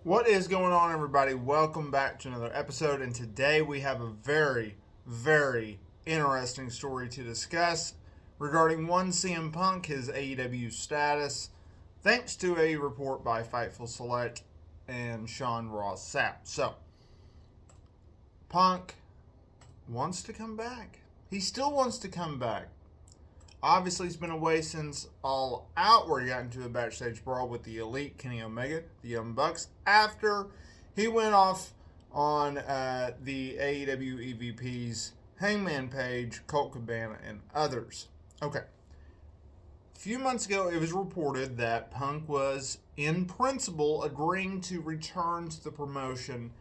What is going on, everybody? Welcome back to another episode, and today we have a very, very interesting story to discuss regarding one CM Punk, his AEW status, thanks to a report by Fightful Select and Sean Ross Sapp. So, Punk wants to come back. He still wants to come back. Obviously, he's been away since All Out, where he got into a backstage brawl with the Elite, Kenny Omega, the Young Bucks, after he went off on the AEW EVPs, Hangman Page, Colt Cabana, and others. Okay. A few months ago, it was reported that Punk was, in principle, agreeing to return to the promotion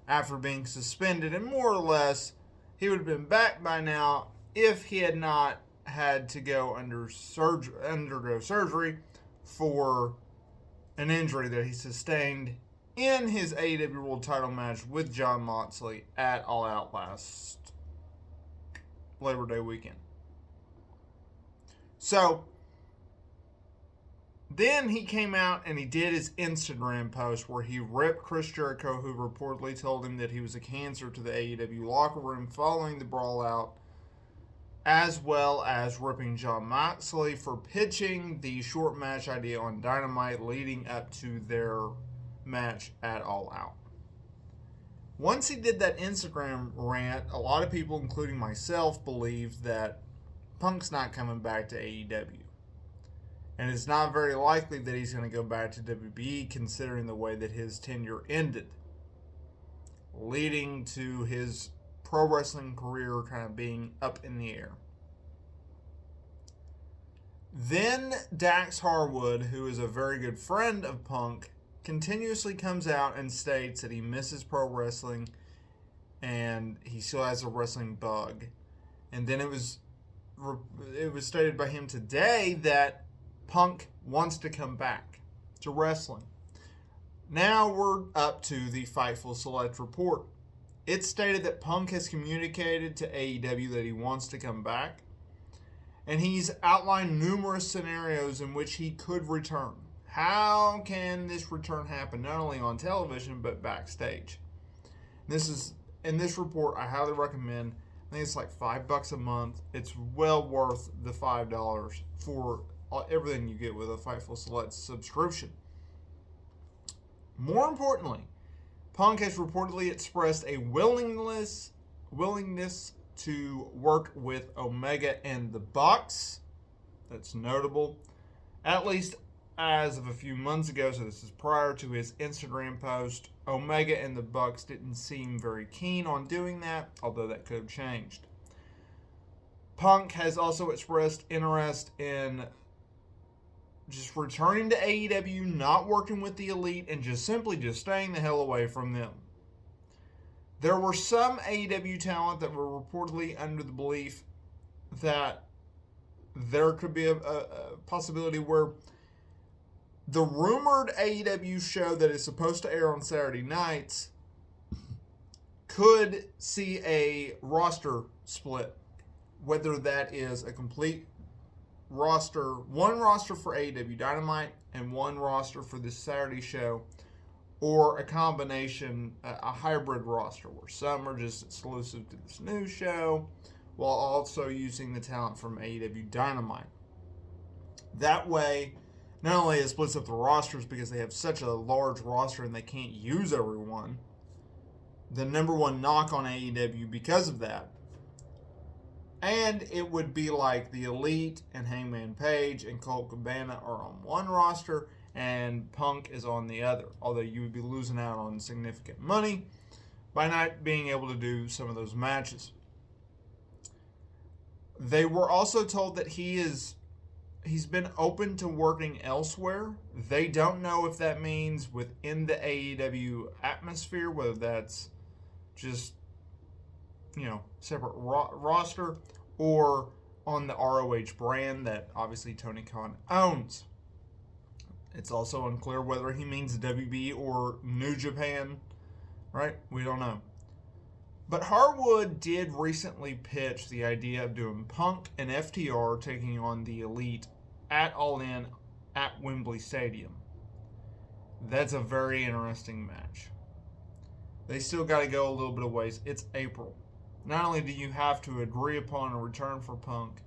after being suspended, and more or less, he would have been back by now if he had not had to go undergo surgery for an injury that he sustained in his AEW World Title match with Jon Moxley at All Out last Labor Day weekend. So then he came out and he did his Instagram post where he ripped Chris Jericho, who reportedly told him that he was a cancer to the AEW locker room following the brawl out, as well as ripping Jon Moxley for pitching the short match idea on Dynamite leading up to their match at All Out. Once he did that Instagram rant, a lot of people, including myself, believed that Punk's not coming back to AEW. And it's not very likely that he's going to go back to WWE considering the way that his tenure ended, leading to his pro wrestling career kind of being up in the air. Then Dax Harwood, who is a very good friend of Punk, continuously comes out and states that he misses pro wrestling and he still has a wrestling bug. And then it was stated by him today that Punk wants to come back to wrestling. Now we're up to the Fightful Select report. It stated that Punk has communicated to AEW that he wants to come back, and he's outlined numerous scenarios in which he could return. How can this return happen, not only on television, but backstage? This is, in this report, I highly recommend. I think it's like $5 a month. It's well worth the $5 for everything you get with a Fightful Select subscription. More importantly, Punk has reportedly expressed a willingness to work with Omega and the Bucks. That's notable. At least as of a few months ago, so this is prior to his Instagram post, Omega and the Bucks didn't seem very keen on doing that, although that could have changed. Punk has also expressed interest in just returning to AEW, not working with the Elite, and just staying the hell away from them. There were some AEW talent that were reportedly under the belief that there could be a possibility where the rumored AEW show that is supposed to air on Saturday nights could see a roster split, whether that is a complete roster, one roster for AEW Dynamite and one roster for this Saturday show, or a combination, a hybrid roster where some are just exclusive to this new show while also using the talent from AEW Dynamite. That way, not only it splits up the rosters because they have such a large roster and they can't use everyone, the number one knock on AEW because of that. And it would be like the Elite and Hangman Page and Colt Cabana are on one roster and Punk is on the other. Although you would be losing out on significant money by not being able to do some of those matches. They were also told that he's been open to working elsewhere. They don't know if that means within the AEW atmosphere, whether that's just, separate roster, or on the ROH brand that obviously Tony Khan owns. It's also unclear whether he means WB or New Japan, right? We don't know. But Harwood did recently pitch the idea of doing Punk and FTR taking on the Elite at All In at Wembley Stadium. That's a very interesting match. They still got to go a little bit of ways. It's April. Not only do you have to agree upon a return for Punk,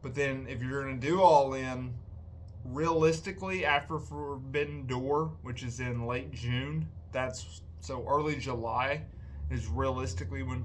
but then if you're going to do All In, realistically, after Forbidden Door, which is in late June, that's so early July is realistically when